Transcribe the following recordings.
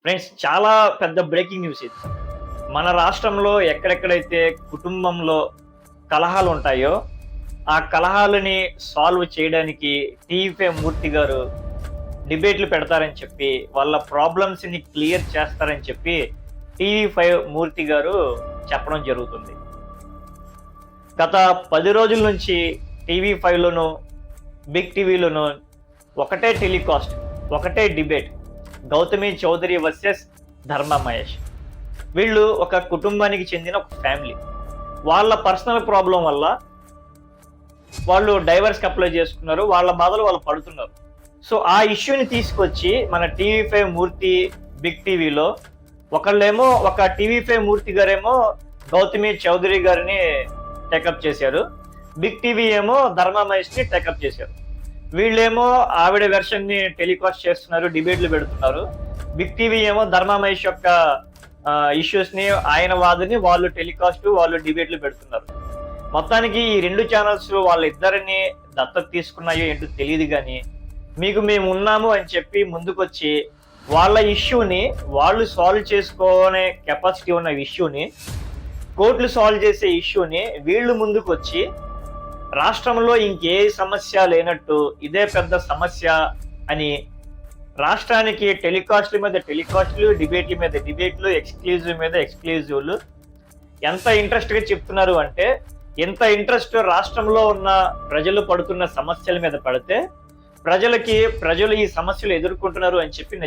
Friends, చాలా పెద్ద breaking news ఇది. మన రాష్ట్రంలో ఎక్కడెక్కడైతే కుటుంబంలో కలహాలు ఉంటాయో, ఆ కలహాలని సాల్వ్ చేయడానికి టీవీ5 మూర్తి గారు డిబేట్లు పెడతారని చెప్పి, వాళ్ళ ప్రాబ్లమ్స్‌ని క్లియర్ చేస్తారని చెప్పి టీవీ5 మూర్తి గారు చెప్పడం జరుగుతుంది. గత 10 రోజుల నుంచి టీవీ5లోను, బిగ్ టీవీలోను ఒకటే టెలికాస్ట్, ఒకటే డిబేట్. గౌతమి చౌదరి వర్సెస్ ధర్మా మహేష్. వీళ్ళు ఒక కుటుంబానికి చెందిన ఒక ఫ్యామిలీ. వాళ్ళ పర్సనల్ ప్రాబ్లం వల్ల వాళ్ళు డైవర్స్‌కి అప్లై చేసుకున్నారు. వాళ్ళ బాధలు వాళ్ళు పడుతున్నారు. సో ఆ ఇష్యూని తీసుకొచ్చి మన టీవీ5 మూర్తి బిగ్ టీవీలో ఒకళ్ళేమో ఒక టీవీ5 మూర్తి గారేమో గౌతమి చౌదరి గారిని టేకప్ చేశారు. బిగ్ టీవీ ఏమో ధర్మా మహేష్‌ని టేకప్ చేశారు. వీళ్ళేమో ఆవిడ వెర్షన్ ని టెలికాస్ట్ చేస్తున్నారు, డిబేట్లు పెడుతున్నారు. బిగ్ టీవీ ఏమో ధర్మా మహేష్ యొక్క ఇష్యూస్ ని, ఆయన వాదని వాళ్ళు టెలికాస్ట్, వాళ్ళు డిబేట్లు పెడుతున్నారు. మొత్తానికి ఈ 2 ఛానల్స్ వాళ్ళిద్దరిని దత్తత తీసుకున్నాయో ఏంటో తెలియదు కానీ, మీకు మేము ఉన్నాము అని చెప్పి ముందుకొచ్చి వాళ్ళ ఇష్యూని వాళ్ళు సాల్వ్ చేసుకునే కెపాసిటీ ఉన్న ఇష్యూని, కోర్టులు సాల్వ్ చేసే ఇష్యూని వీళ్ళు ముందుకొచ్చి రాష్ట్రంలో ఇంకే సమస్య లేనట్టు ఇదే పెద్ద సమస్య అని రాష్ట్రానికి టెలికాస్ట్ల మీద టెలికాస్ట్లు, డిబేట్ల మీద డిబేట్లు, ఎక్స్క్లూజివ్ మీద ఎక్స్క్లూజివ్లు ఎంత ఇంట్రెస్ట్గా చెప్తున్నారు అంటే, ఎంత ఇంట్రెస్ట్ రాష్ట్రంలో ఉన్న ప్రజలు పడుతున్న సమస్యల మీద పడితే ప్రజలు ఈ సమస్యలు ఎదుర్కొంటున్నారు అని చెప్పి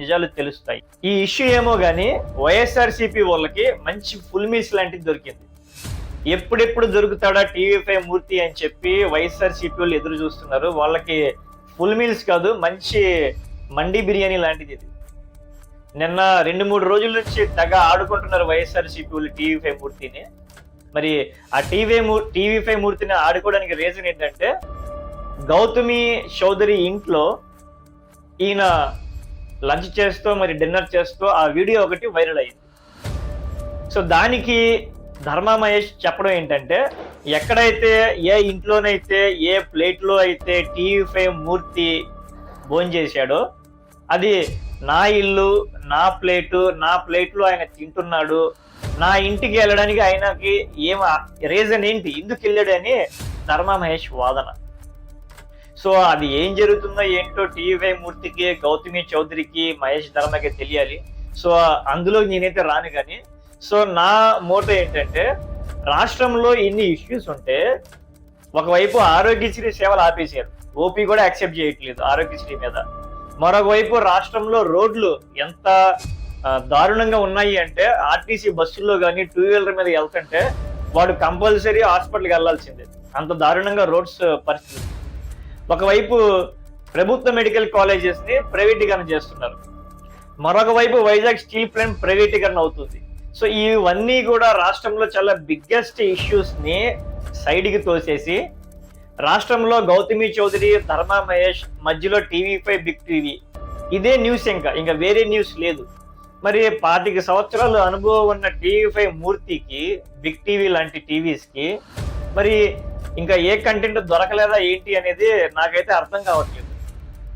నిజాలు తెలుస్తాయి. ఈ ఇష్యూ ఏమో గానీ వైఎస్ఆర్సీపీ వాళ్ళకి మంచి ఫుల్ మీల్స్ లాంటిది దొరికింది. ఎప్పుడెప్పుడు దొరుకుతాడా టీవీ5 మూర్తి అని చెప్పి వైఎస్ఆర్సీపీ వాళ్ళు ఎదురు చూస్తున్నారు. వాళ్ళకి ఫుల్ మీల్స్ కాదు, మంచి మండి బిర్యానీ లాంటిది ఇది. నిన్న 2-3 రోజుల నుంచి తెగ ఆడుకుంటున్నారు వైఎస్ఆర్సీపీ వాళ్ళు టీవీ5 మూర్తిని. మరి ఆ టీవీ5 మూర్తిని ఆడుకోవడానికి రీజన్ ఏంటంటే, గౌతమి చౌదరి ఇంట్లో ఈయన లంచ్ చేస్తూ మరి డిన్నర్ చేస్తూ ఆ వీడియో ఒకటి వైరల్ అయింది. సో దానికి ధర్మా మహేష్ చెప్పడం ఏంటంటే, ఎక్కడైతే ఏ ఇంట్లోనైతే ఏ ప్లేట్లో అయితే టీవీ5 మూర్తి భోంచేశాడో అది నా ఇల్లు, నా ప్లేట్లో ఆయన తింటున్నాడు, నా ఇంటికి వెళ్ళడానికి ఆయనకి రీజన్ ఏంటి, ఎందుకు వెళ్ళాడని ధర్మా మహేష్ వాదన. సో అది ఏం జరుగుతుందో ఏంటో టీవీ5 మూర్తికి, గౌతమి చౌదరికి, మహేష్ ధర్మకి తెలియాలి. సో అందులో నేనైతే రాను కానీ, సో నా మోటో ఏంటంటే, రాష్ట్రంలో ఇన్ని ఇష్యూస్ ఉంటే ఒకవైపు ఆరోగ్యశ్రీ సేవలు ఆపేశారు, ఓపీ కూడా యాక్సెప్ట్ చేయట్లేదు ఆరోగ్యశ్రీ మీద. మరొక వైపు రాష్ట్రంలో రోడ్లు ఎంత దారుణంగా ఉన్నాయి అంటే, ఆర్టీసీ బస్సుల్లో కానీ 2 వీలర్ మీద వెళ్తుంటే వాడు కంపల్సరీ హాస్పిటల్కి వెళ్లాల్సిందే, అంత దారుణంగా రోడ్స్ పరిస్థితి. ఒకవైపు ప్రభుత్వ మెడికల్ కాలేజెస్ ని ప్రైవేటీకరణ చేస్తున్నారు, మరొక వైపు వైజాగ్ స్టీల్ ప్లాంట్ ప్రైవేటీకరణ అవుతుంది. సో ఇవన్నీ కూడా రాష్ట్రంలో చాలా బిగ్గెస్ట్ ఇష్యూస్ ని సైడ్కి తోసేసి, రాష్ట్రంలో గౌతమి చౌదరి, ధర్మా మహేష్, మధ్యలో టీవీ5 బిగ్ టీవీ, ఇదే న్యూస్. ఇంకా వేరే న్యూస్ లేదు. మరి 25 సంవత్సరాలు అనుభవం ఉన్న టీవీ5 మూర్తికి, బిగ్ టీవీ లాంటి టీవీస్ కి మరి ఇంకా ఏ కంటెంట్ దొరకలేదా ఏంటి అనేది నాకైతే అర్థం కావట్లేదు.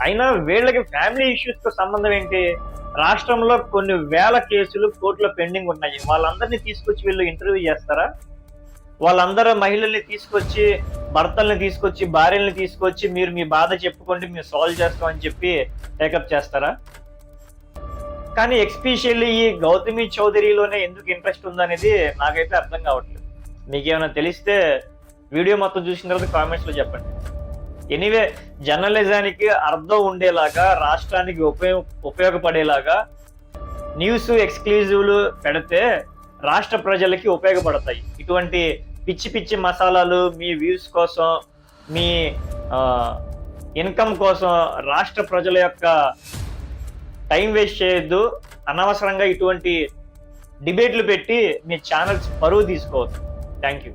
అయినా వీళ్ళకి ఫ్యామిలీ ఇష్యూస్ తో సంబంధం ఏంటి? రాష్ట్రంలో కొన్ని వేల కేసులు కోర్టులో పెండింగ్ ఉన్నాయి. వాళ్ళందరినీ తీసుకొచ్చి వీళ్ళు ఇంటర్వ్యూ చేస్తారా? వాళ్ళందరూ మహిళల్ని తీసుకొచ్చి, భర్తల్ని తీసుకొచ్చి, భార్యల్ని తీసుకొచ్చి మీరు మీ బాధ చెప్పుకోండి, మేము సాల్వ్ చేస్తామని చెప్పి టేకప్ చేస్తారా? కానీ ఎక్స్పెషల్లీ ఈ గౌతమి చౌదరిలోనే ఎందుకు ఇంట్రెస్ట్ ఉందనేది నాకైతే అర్థం కావట్లేదు. మీకేమైనా తెలిస్తే వీడియో మొత్తం చూసిన తర్వాత కామెంట్స్ లో చెప్పండి. ఎనీవే, జర్నలిజానికి అర్థం ఉండేలాగా, రాష్ట్రానికి ఉపయోగపడేలాగా న్యూస్ ఎక్స్క్లూజివ్లు పెడితే రాష్ట్ర ప్రజలకి ఉపయోగపడతాయి. ఇటువంటి పిచ్చి పిచ్చి మసాలాలు మీ వ్యూస్ కోసం, మీ ఇన్కమ్ కోసం రాష్ట్ర ప్రజల యొక్క టైం వేస్ట్ చేయొద్దు. అనవసరంగా ఇటువంటి డిబేట్లు పెట్టి మీ ఛానల్స్ పరువు తీసుకోవద్దు. Thank you.